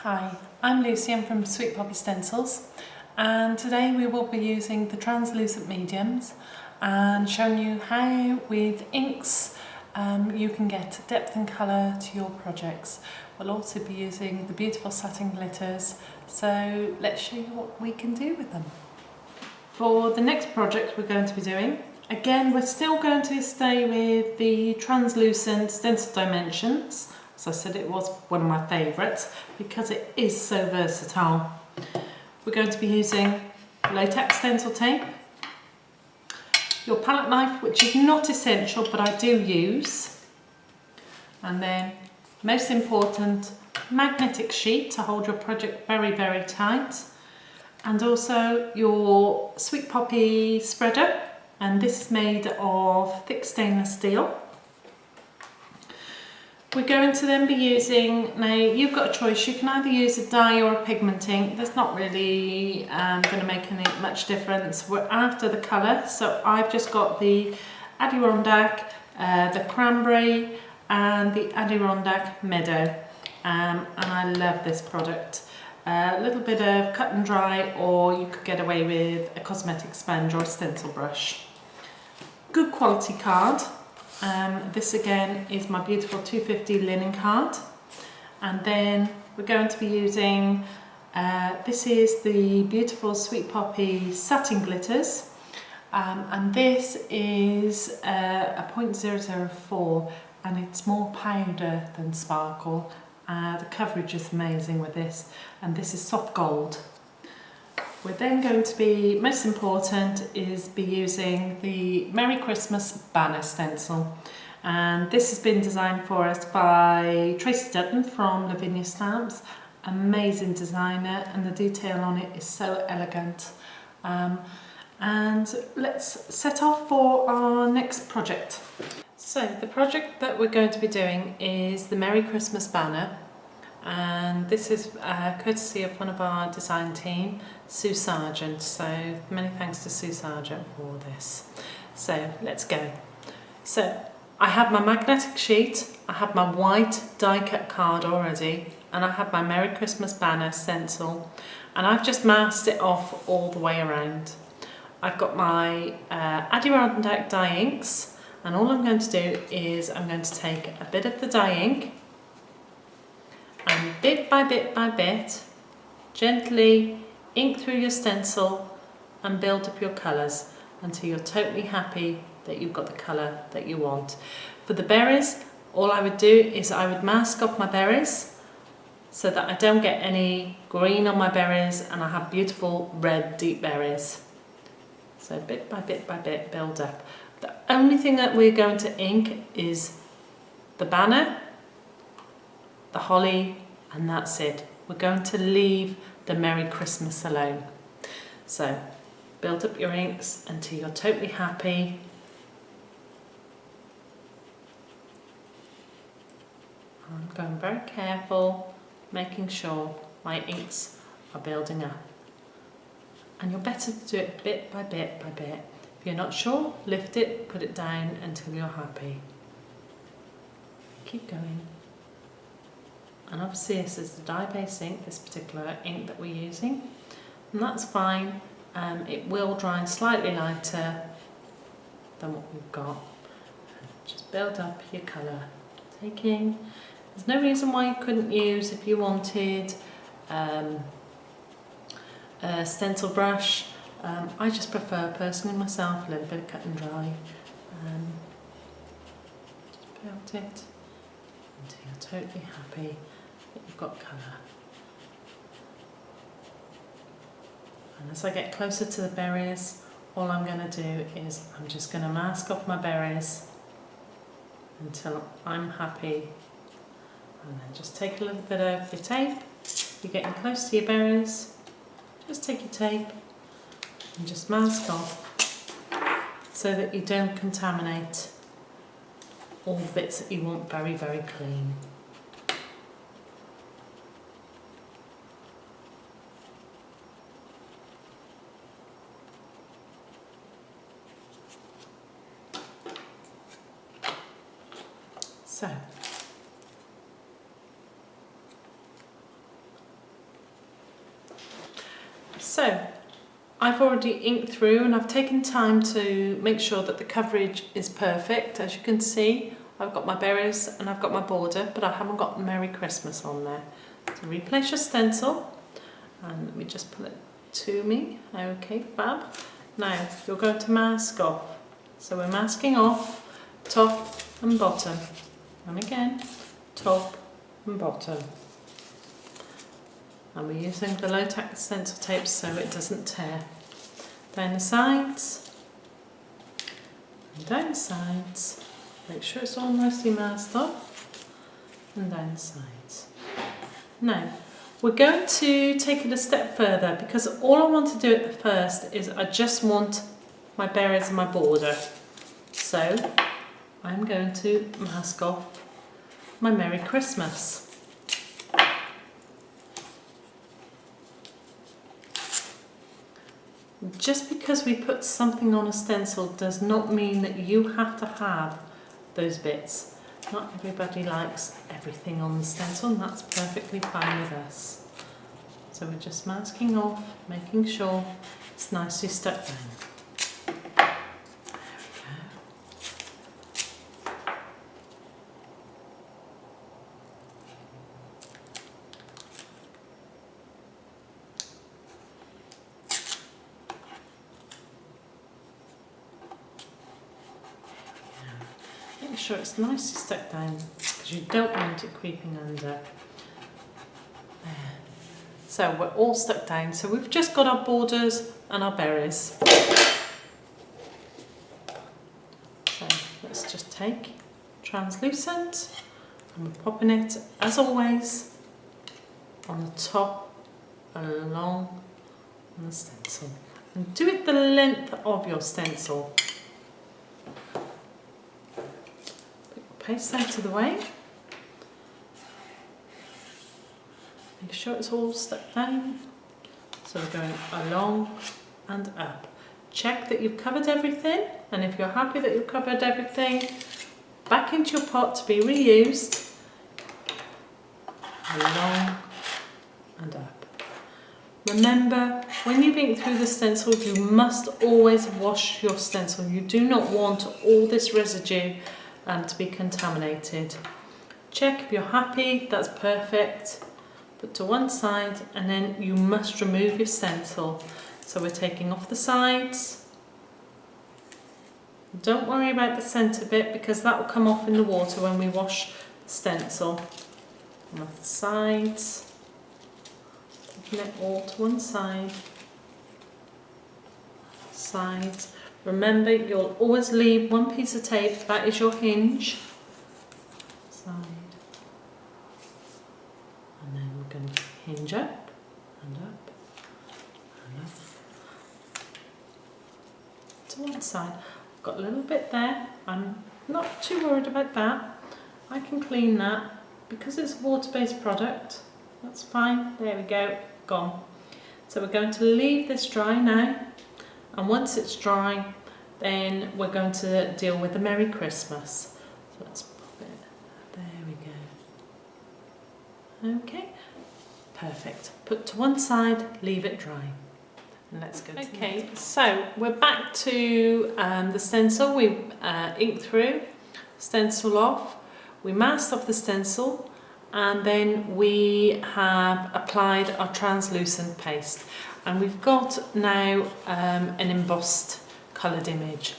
Hi, I'm Lucy, I'm from Sweet Poppy Stencils, and today we will be using the translucent mediums and showing you how with inks you can get depth and colour to your projects. We'll also be using the beautiful satin glitters, so let's show you what we can do with them. For the next project we're going to be doing, again we're still going to stay with the translucent stencil dimensions. As I said, it was one of my favourites because it is so versatile. We're going to be using latex stencil tape, your palette knife, which is not essential but I do use, and then most important, magnetic sheet to hold your project very, very tight, and also your Sweet Poppy spreader, and this is made of thick stainless steel. We're going to then be using, now you've got a choice, you can either use a dye or a pigment ink. That's not really going to make much difference. We're after the colour, so I've just got the Adirondack, the Cranberry and the Adirondack Meadow, and I love this product. A little bit of cut and dry, or you could get away with a cosmetic sponge or a stencil brush. Good quality card. This again is my beautiful 250 linen card, and then we're going to be using this is the beautiful Sweet Poppy satin glitters, and this is a 0.004 and it's more powder than sparkle. The coverage is amazing with this, and this is soft gold. We're then going to be, most important, is be using the Merry Christmas banner stencil, and this has been designed for us by Tracy Dutton from Lavinia Stamps. Amazing designer, and the detail on it is so elegant. And let's set off for our next project. So the project that we're going to be doing is the Merry Christmas banner, and this is courtesy of one of our design team, Sue Sargent, so many thanks to Sue Sargent for this. So let's go. So I have my magnetic sheet, I have my white die cut card already, and I have my Merry Christmas banner stencil, and I've just masked it off all the way around. I've got my Adirondack dye inks, and all I'm going to do is I'm going to take a bit of the dye ink and bit by bit gently ink through your stencil and build up your colours until you're totally happy that you've got the colour that you want. For the berries, all I would do is I would mask off my berries so that I don't get any green on my berries and I have beautiful red deep berries. So bit by bit build up. The only thing that we're going to ink is the banner, the holly, and that's it. We're going to leave the Merry Christmas alone. So build up your inks until you're totally happy. I'm going very careful, making sure my inks are building up. And you're better to do it bit by bit. If you're not sure, lift it, put it down until you're happy. Keep going. And obviously this is the dye-based ink, this particular ink that we're using, and that's fine. It will dry slightly lighter than what we've got. Just build up your colour. There's no reason why you couldn't use, if you wanted, a stencil brush. I just prefer, personally myself, a little bit of cut and dry. Just build it until you're totally happy that you've got colour. And as I get closer to the berries, all I'm going to do is I'm just going to mask off my berries until I'm happy, and then just take a little bit of your tape. You're getting close to your berries, just take your tape and just mask off so that you don't contaminate all the bits that you want very, very clean. So So I've already inked through and I've taken time to make sure that the coverage is perfect. As you can see, I've got my berries and I've got my border, but I haven't got Merry Christmas on there. So replace your stencil, and let me just pull it to me. Okay, fab. Now you're going to mask off. So we're masking off top and bottom, and again top and bottom. And we're using the latex stencil tape so it doesn't tear. Down the sides, and down the sides. Make sure it's all nicely masked off, and down the sides. Now, we're going to take it a step further, because all I want to do at the first is I just want my berries and my border. So I'm going to mask off my Merry Christmas. Just because we put something on a stencil does not mean that you have to have those bits. Not everybody likes everything on the stencil, and that's perfectly fine with us. So we're just masking off, making sure it's nicely stuck down. Make sure it's nicely stuck down, because you don't want it creeping under. There. So we're all stuck down. So we've just got our borders and our berries. So let's just take translucent, and we're popping it, as always, on the top along on the stencil. And do it the length of your stencil. Paste out of the way. Make sure it's all stuck down. So we're going along and up. Check that you've covered everything, and if you're happy that you've covered everything, back into your pot to be reused. Along and up. Remember, when you ink through the stencil, you must always wash your stencil. You do not want all this residue to be contaminated. Check if you're happy, that's perfect. Put to one side, and then you must remove your stencil. So we're taking off the sides. Don't worry about the centre bit, because that will come off in the water when we wash the stencil. And off the sides, taking it all to one side. Sides. Remember, you'll always leave one piece of tape, that is your hinge. Side. And then we're going to hinge up and up and up. To one side. I've got a little bit there. I'm not too worried about that. I can clean that because it's a water-based product. That's fine. There we go. Gone. So we're going to leave this dry now. And once it's dry, then we're going to deal with the Merry Christmas. So let's pop it, there we go. Okay, perfect. Put to one side, leave it dry. And let's go to okay, so we're back to the stencil. We inked through, stencil off, we masked off the stencil, and then we have applied our translucent paste. And we've got now an embossed coloured image.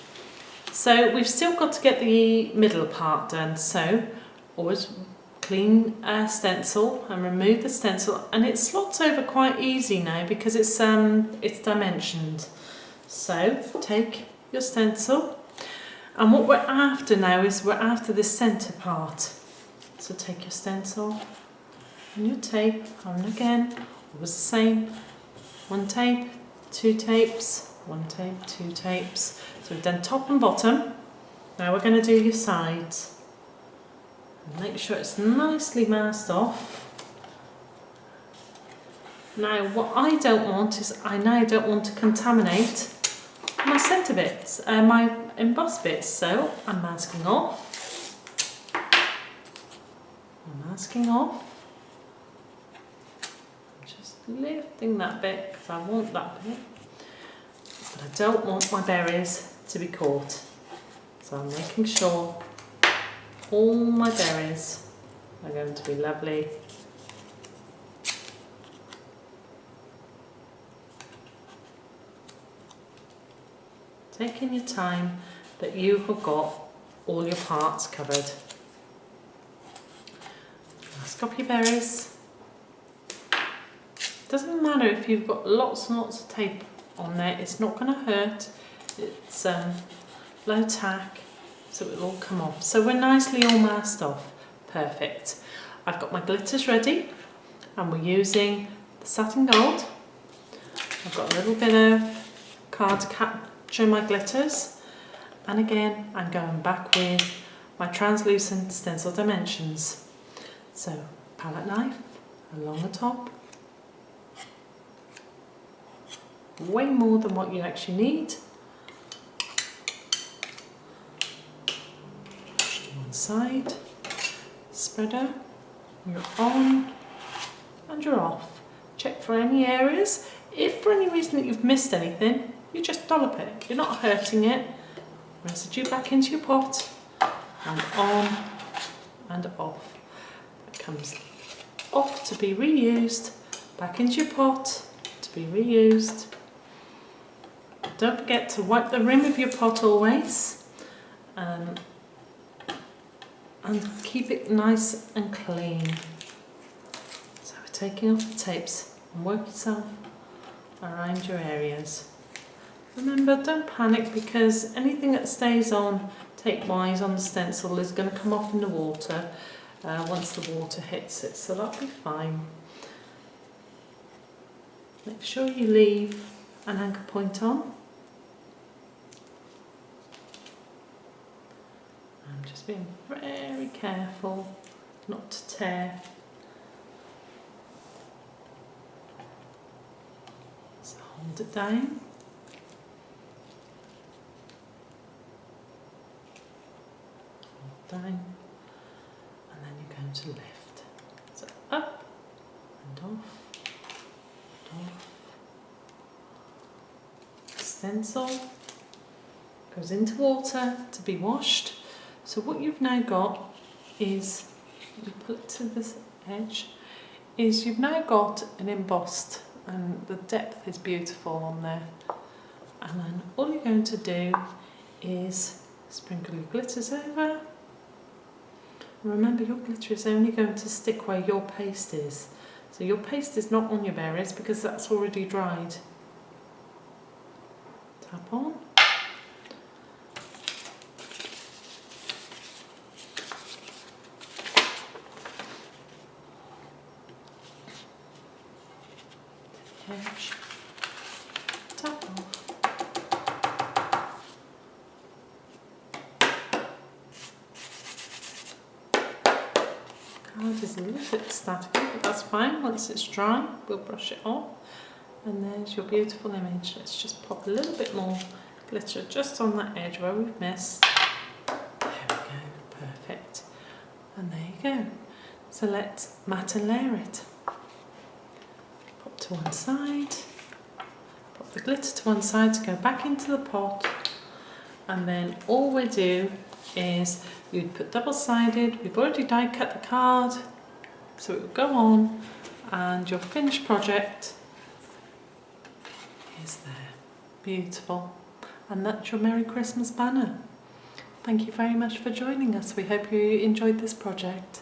So we've still got to get the middle part done. So always clean a stencil and remove the stencil, and it slots over quite easy now because it's dimensioned. So take your stencil, and what we're after now is we're after the centre part. So take your stencil and your tape, and again, always the same. One tape, two tapes, one tape, two tapes. So we've done top and bottom. Now we're going to do your sides. Make sure it's nicely masked off. Now what I don't want is, I now don't want to contaminate my centre bits, my embossed bits. So I'm masking off. I'm masking off. just lifting that bit because I want that bit, but I don't want my berries to be caught. So I'm making sure all my berries are going to be lovely. Taking your time that you have got all your parts covered. Mask up your berries. Doesn't matter if you've got lots and lots of tape on there, it's not going to hurt. It's low tack, so it'll all come off. So we're nicely all masked off. Perfect. I've got my glitters ready, and we're using the satin gold. I've got a little bit of card to capture my glitters, and again I'm going back with my translucent stencil dimensions. So palette knife along the top, way more than what you actually need. Push to one side, spreader, you're on and you're off. Check for any areas. If for any reason that you've missed anything, you just dollop it. You're not hurting it. Residue back into your pot and on and off. It comes off to be reused, back into your pot to be reused. Don't forget to wipe the rim of your pot always, and keep it nice and clean. So we're taking off the tapes and work yourself around your areas. Remember, don't panic, because anything that stays on tape-wise on the stencil is going to come off in the water once the water hits it, so that'll be fine. Make sure you leave an anchor point on. I'm just being very careful not to tear. So hold it down. Hold down. And then you're going to lift. So up and off, and off. Stencil goes into water to be washed. So what you've now got is, you pull it to this edge, is you've now got an embossed, and the depth is beautiful on there. And then all you're going to do is sprinkle your glitters over. Remember, your glitter is only going to stick where your paste is. So your paste is not on your berries because that's already dried. Tap on. Edge, tap off. Card is a little bit staticky, but that's fine. Once it's dry, we'll brush it off. And there's your beautiful image. Let's just pop a little bit more glitter just on that edge where we've missed. There we go, perfect. And there you go. So let's matte and layer it. Pop to one side, pop the glitter to one side to go back into the pot, and then all we do is you'd put double-sided. We've already die cut the card, so it will go on, and your finished project is there. Beautiful. And that's your Merry Christmas banner. Thank you very much for joining us. We hope you enjoyed this project.